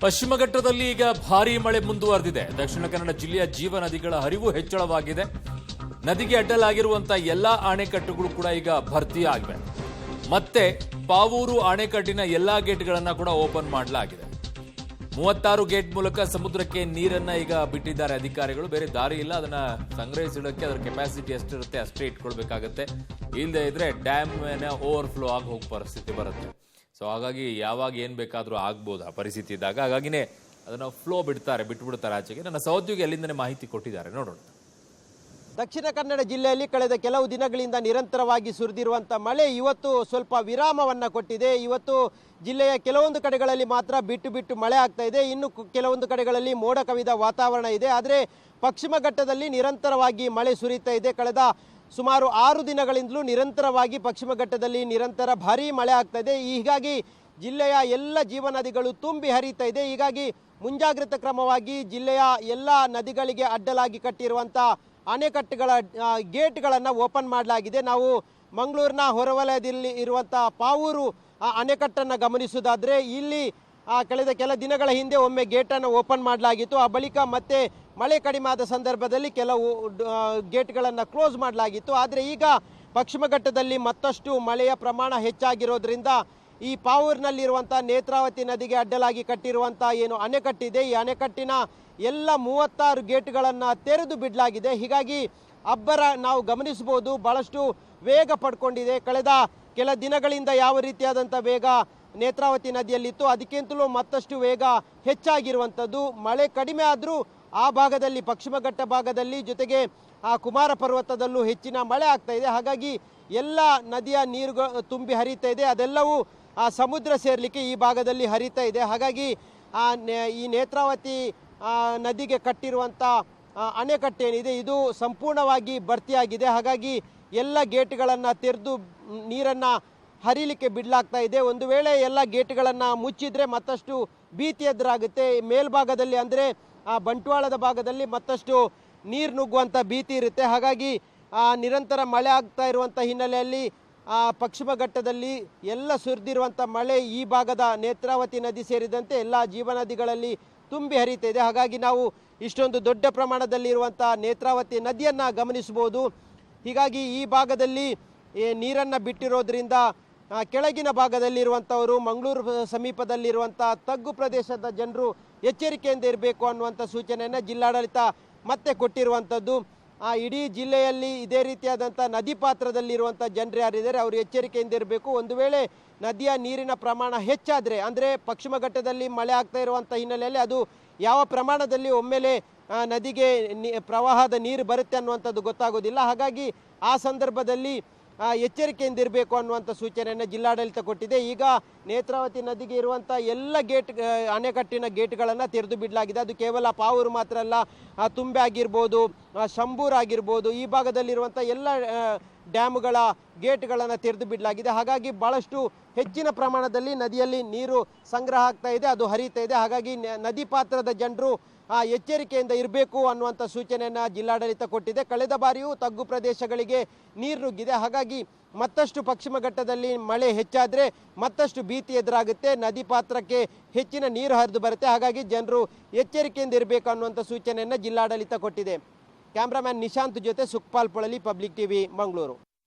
ಪಶ್ಚಿಮ ಘಟ್ಟದಲ್ಲಿ ಈಗ ಭಾರೀ ಮಳೆ ಮುಂದುವರೆದಿದೆ. ದಕ್ಷಿಣ ಕನ್ನಡ ಜಿಲ್ಲೆಯ ಜೀವ ನದಿಗಳ ಹರಿವು ಹೆಚ್ಚಳವಾಗಿದೆ. ನದಿಗೆ ಅಡ್ಡಲಾಗಿರುವಂತಹ ಎಲ್ಲಾ ಅಣೆಕಟ್ಟುಗಳು ಕೂಡ ಈಗ ಭರ್ತಿಯಾಗಿವೆ. ಮತ್ತೆ ಪಾವೂರು ಅಣೆಕಟ್ಟಿನ ಎಲ್ಲಾ ಗೇಟ್ಗಳನ್ನ ಕೂಡ ಓಪನ್ ಮಾಡಲಾಗಿದೆ. 36 ಗೇಟ್ ಮೂಲಕ ಸಮುದ್ರಕ್ಕೆ ನೀರನ್ನ ಈಗ ಬಿಟ್ಟಿದ್ದಾರೆ ಅಧಿಕಾರಿಗಳು. ಬೇರೆ ದಾರಿ ಇಲ್ಲ, ಅದನ್ನ ಸಂಗ್ರಹಿಸಿಡಕ್ಕೆ ಅದರ ಕೆಪಾಸಿಟಿ ಎಷ್ಟಿರುತ್ತೆ ಅಷ್ಟೇ ಇಟ್ಕೊಳ್ಬೇಕಾಗತ್ತೆ. ಇಲ್ಲದೆ ಇದ್ರೆ ಡ್ಯಾಮ್ ಓವರ್ಫ್ಲೋ ಆಗಿ ಹೋಗೋ ಪರಿಸ್ಥಿತಿ ಬರುತ್ತೆ. ಸೊ ಹಾಗಾಗಿ ಯಾವಾಗ ಏನ್ ಬೇಕಾದ್ರೂ ಆಗ್ಬೋದು ಆ ಪರಿಸ್ಥಿತಿ ಇದ್ದಾಗ. ಹಾಗಾಗಿನೇ ಅದನ್ನ ಫ್ಲೋ ಬಿಟ್ಬಿಡ್ತಾರೆ ಆಚೆಗೆ. ನನ್ನ ಸಹೋದ್ಯೋಗಿ ಅಲ್ಲಿಂದನೇ ಮಾಹಿತಿ ಕೊಟ್ಟಿದ್ದಾರೆ, ನೋಡೋಣ. ದಕ್ಷಿಣ ಕನ್ನಡ ಜಿಲ್ಲೆಯಲ್ಲಿ ಕಳೆದ ಕೆಲವು ದಿನಗಳಿಂದ ನಿರಂತರವಾಗಿ ಸುರಿದಿರುವಂಥ ಮಳೆ ಇವತ್ತು ಸ್ವಲ್ಪ ವಿರಾಮವನ್ನು ಕೊಟ್ಟಿದೆ. ಇವತ್ತು ಜಿಲ್ಲೆಯ ಕೆಲವೊಂದು ಕಡೆಗಳಲ್ಲಿ ಮಾತ್ರ ಬಿಟ್ಟು ಮಳೆ ಆಗ್ತಾ ಇದೆ. ಇನ್ನು ಕೆಲವೊಂದು ಕಡೆಗಳಲ್ಲಿ ಮೋಡ ಕವಿದ ವಾತಾವರಣ ಇದೆ. ಆದರೆ ಪಶ್ಚಿಮ ಘಟ್ಟದಲ್ಲಿ ನಿರಂತರವಾಗಿ ಮಳೆ ಸುರಿತಾ ಇದೆ. ಕಳೆದ ಸುಮಾರು 6 ದಿನಗಳಿಂದಲೂ ನಿರಂತರವಾಗಿ ಪಶ್ಚಿಮ ಘಟ್ಟದಲ್ಲಿ ನಿರಂತರ ಭಾರೀ ಮಳೆ ಆಗ್ತಾ ಇದೆ. ಹೀಗಾಗಿ ಜಿಲ್ಲೆಯ ಎಲ್ಲ ಜೀವನದಿಗಳು ತುಂಬಿ ಹರಿತಾ ಇದೆ. ಹೀಗಾಗಿ ಮುಂಜಾಗ್ರತಾ ಕ್ರಮವಾಗಿ ಜಿಲ್ಲೆಯ ಎಲ್ಲ ನದಿಗಳಿಗೆ ಅಡ್ಡಲಾಗಿ ಕಟ್ಟಿರುವಂಥ ಅಣೆಕಟ್ಟುಗಳ ಗೇಟ್ಗಳನ್ನು ಓಪನ್ ಮಾಡಲಾಗಿದೆ. ನಾವು ಮಂಗಳೂರಿನ ಹೊರವಲಯದಲ್ಲಿ ಇರುವಂಥ ಪಾವೂರು ಅಣೆಕಟ್ಟನ್ನು ಗಮನಿಸುವುದಾದರೆ ಇಲ್ಲಿ ಕಳೆದ ಕೆಲ ದಿನಗಳ ಹಿಂದೆ ಒಮ್ಮೆ ಗೇಟನ್ನು ಓಪನ್ ಮಾಡಲಾಗಿತ್ತು. ಆ ಬಳಿಕ ಮತ್ತೆ ಮಳೆ ಕಡಿಮೆ ಆದ ಸಂದರ್ಭದಲ್ಲಿ ಕೆಲವು ಗೇಟ್ಗಳನ್ನು ಕ್ಲೋಸ್ ಮಾಡಲಾಗಿತ್ತು. ಆದರೆ ಈಗ ಪಶ್ಚಿಮ ಘಟ್ಟದಲ್ಲಿ ಮತ್ತಷ್ಟು ಮಳೆಯ ಪ್ರಮಾಣ ಹೆಚ್ಚಾಗಿರೋದ್ರಿಂದ ಈ ಪಾವೂರಿನಲ್ಲಿರುವಂಥ ನೇತ್ರಾವತಿ ನದಿಗೆ ಅಡ್ಡಲಾಗಿ ಕಟ್ಟಿರುವಂಥ ಏನು ಅಣೆಕಟ್ಟಿದೆ, ಈ ಅಣೆಕಟ್ಟಿನ ಎಲ್ಲ 36 ಗೇಟ್ಗಳನ್ನು ತೆರೆದು ಬಿಡಲಾಗಿದೆ. ಹೀಗಾಗಿ ಅಬ್ಬರ ನಾವು ಗಮನಿಸಬಹುದು, ಬಹಳಷ್ಟು ವೇಗ ಪಡ್ಕೊಂಡಿದೆ. ಕಳೆದ ಕೆಲ ದಿನಗಳಿಂದ ಯಾವ ರೀತಿಯಾದಂಥ ವೇಗ ನೇತ್ರಾವತಿ ನದಿಯಲ್ಲಿತ್ತು ಅದಕ್ಕಿಂತಲೂ ಮತ್ತಷ್ಟು ವೇಗ ಹೆಚ್ಚಾಗಿರುವಂಥದ್ದು. ಮಳೆ ಕಡಿಮೆ ಆದರೂ ಆ ಭಾಗದಲ್ಲಿ ಪಶ್ಚಿಮ ಘಟ್ಟ ಭಾಗದಲ್ಲಿ ಜೊತೆಗೆ ಆ ಕುಮಾರ ಪರ್ವತದಲ್ಲೂ ಹೆಚ್ಚಿನ ಮಳೆ ಆಗ್ತಾ ಇದೆ. ಹಾಗಾಗಿ ಎಲ್ಲ ನದಿಯ ನೀರು ತುಂಬಿ ಹರಿತಾ ಇದೆ. ಅದೆಲ್ಲವೂ ಆ ಸಮುದ್ರ ಸೇರಲಿಕ್ಕೆ ಈ ಭಾಗದಲ್ಲಿ ಹರಿತಾ ಇದೆ. ಹಾಗಾಗಿ ಈ ನೇತ್ರಾವತಿ ನದಿಗೆ ಕಟ್ಟಿರುವಂಥ ಅಣೆಕಟ್ಟೇನಿದೆ ಇದು ಸಂಪೂರ್ಣವಾಗಿ ಭರ್ತಿಯಾಗಿದೆ. ಹಾಗಾಗಿ ಎಲ್ಲ ಗೇಟ್ಗಳನ್ನು ತೆರೆದು ನೀರನ್ನು ಹರಿಲಿಕ್ಕೆ ಬಿಡಲಾಗ್ತಾ ಇದೆ. ಒಂದು ವೇಳೆ ಎಲ್ಲ ಗೇಟ್ಗಳನ್ನು ಮುಚ್ಚಿದ್ರೆ ಮತ್ತಷ್ಟು ಭೀತಿ ಎದುರಾಗುತ್ತೆ. ಮೇಲ್ಭಾಗದಲ್ಲಿ ಅಂದರೆ ಬಂಟ್ವಾಳದ ಭಾಗದಲ್ಲಿ ಮತ್ತಷ್ಟು ನೀರು ನುಗ್ಗುವಂಥ ಭೀತಿ ಇರುತ್ತೆ. ಹಾಗಾಗಿ ನಿರಂತರ ಮಳೆ ಆಗ್ತಾ ಇರುವಂಥ ಹಿನ್ನೆಲೆಯಲ್ಲಿ ಪಶ್ಚಿಮ ಘಟ್ಟದಲ್ಲಿ ಎಲ್ಲ ಸುರಿದಿರುವಂಥ ಮಳೆ ಈ ಭಾಗದ ನೇತ್ರಾವತಿ ನದಿ ಸೇರಿದಂತೆ ಎಲ್ಲ ಜೀವನದಿಗಳಲ್ಲಿ ತುಂಬಿ ಹರಿತಾ ಇದೆ. ಹಾಗಾಗಿ ನಾವು ಇಷ್ಟೊಂದು ದೊಡ್ಡ ಪ್ರಮಾಣದಲ್ಲಿ ಇರುವಂಥ ನೇತ್ರಾವತಿ ನದಿಯನ್ನು ಗಮನಿಸಬಹುದು. ಹೀಗಾಗಿ ಈ ಭಾಗದಲ್ಲಿ ನೀರನ್ನು ಬಿಟ್ಟಿರೋದ್ರಿಂದ ಕೆಳಗಿನ ಭಾಗದಲ್ಲಿರುವಂಥವರು ಮಂಗಳೂರು ಸಮೀಪದಲ್ಲಿರುವಂಥ ತಗ್ಗು ಪ್ರದೇಶದ ಜನರು ಎಚ್ಚರಿಕೆಯಿಂದ ಇರಬೇಕು ಅನ್ನುವಂಥ ಸೂಚನೆಯನ್ನು ಜಿಲ್ಲಾಡಳಿತ ಮತ್ತೆ ಕೊಟ್ಟಿರುವಂಥದ್ದು. ಇಡೀ ಜಿಲ್ಲೆಯಲ್ಲಿ ಇದೇ ರೀತಿಯಾದಂಥ ನದಿ ಪಾತ್ರದಲ್ಲಿರುವಂಥ ಜನರು ಯಾರಿದ್ದಾರೆ ಅವರು ಎಚ್ಚರಿಕೆಯಿಂದ ಇರಬೇಕು. ಒಂದು ವೇಳೆ ನದಿಯ ನೀರಿನ ಪ್ರಮಾಣ ಹೆಚ್ಚಾದರೆ ಅಂದರೆ ಪಶ್ಚಿಮ ಘಟ್ಟದಲ್ಲಿ ಮಳೆ ಆಗ್ತಾ ಇರುವಂಥ ಹಿನ್ನೆಲೆಯಲ್ಲಿ ಅದು ಯಾವ ಪ್ರಮಾಣದಲ್ಲಿ ಒಮ್ಮೆಲೆ ನದಿಗೆ ಪ್ರವಾಹದ ನೀರು ಬರುತ್ತೆ ಅನ್ನುವಂಥದ್ದು ಗೊತ್ತಾಗೋದಿಲ್ಲ. ಹಾಗಾಗಿ ಆ ಸಂದರ್ಭದಲ್ಲಿ ಎಚ್ಚರಿಕೆಯಿಂದ ಇರಬೇಕು ಅನ್ನುವಂಥ ಸೂಚನೆಯನ್ನು ಜಿಲ್ಲಾಡಳಿತ ಕೊಟ್ಟಿದೆ. ಈಗ ನೇತ್ರಾವತಿ ನದಿಗೆ ಇರುವಂಥ ಎಲ್ಲ ಅಣೆಕಟ್ಟಿನ ಗೇಟ್ಗಳನ್ನು ತೆರೆದು ಬಿಡಲಾಗಿದೆ. ಅದು ಕೇವಲ ಪಾವೂರು ಮಾತ್ರ ಅಲ್ಲ, ತುಂಬೆ ಆಗಿರ್ಬೋದು, ಶಂಬೂರು ಆಗಿರ್ಬೋದು, ಈ ಭಾಗದಲ್ಲಿರುವಂಥ ಎಲ್ಲ ಡ್ಯಾಮ್ಗಳ ಗೇಟ್ಗಳನ್ನು ತೆರೆದು ಬಿಡಲಾಗಿದೆ. ಹಾಗಾಗಿ ಭಾಳಷ್ಟು ಹೆಚ್ಚಿನ ಪ್ರಮಾಣದಲ್ಲಿ ನದಿಯಲ್ಲಿ ನೀರು ಸಂಗ್ರಹ ಆಗ್ತಾ ಇದೆ, ಅದು ಹರಿತಾ ಇದೆ. ಹಾಗಾಗಿ ನದಿ ಪಾತ್ರದ ಜನರು ಎಚ್ಚರಿಕೆಯಿಂದ ಇರಬೇಕು ಅನ್ನುವಂಥ ಸೂಚನೆಯನ್ನು ಜಿಲ್ಲಾಡಳಿತ ಕೊಟ್ಟಿದೆ. ಕಳೆದ ಬಾರಿಯೂ ತಗ್ಗು ಪ್ರದೇಶಗಳಿಗೆ ನೀರು ನುಗ್ಗಿದೆ. ಹಾಗಾಗಿ ಮತ್ತಷ್ಟು ಪಶ್ಚಿಮ ಘಟ್ಟದಲ್ಲಿ ಮಳೆ ಹೆಚ್ಚಾದರೆ ಮತ್ತಷ್ಟು ಭೀತಿ ಎದುರಾಗುತ್ತೆ, ನದಿ ಪಾತ್ರಕ್ಕೆ ಹೆಚ್ಚಿನ ನೀರು ಹರಿದು ಬರುತ್ತೆ. ಹಾಗಾಗಿ ಜನರು ಎಚ್ಚರಿಕೆಯಿಂದ ಇರಬೇಕು ಅನ್ನುವಂಥ ಸೂಚನೆಯನ್ನು ಜಿಲ್ಲಾಡಳಿತ ಕೊಟ್ಟಿದೆ. ಕ್ಯಾಮ್ರಾಮ್ಯಾನ್ ನಿಶಾಂತ್ ಜೊತೆ ಸುಖಪಾಲ್ ಪೊಳಲಿ, ಪಬ್ಲಿಕ್ ಟಿವಿ, ಮಂಗಳೂರು.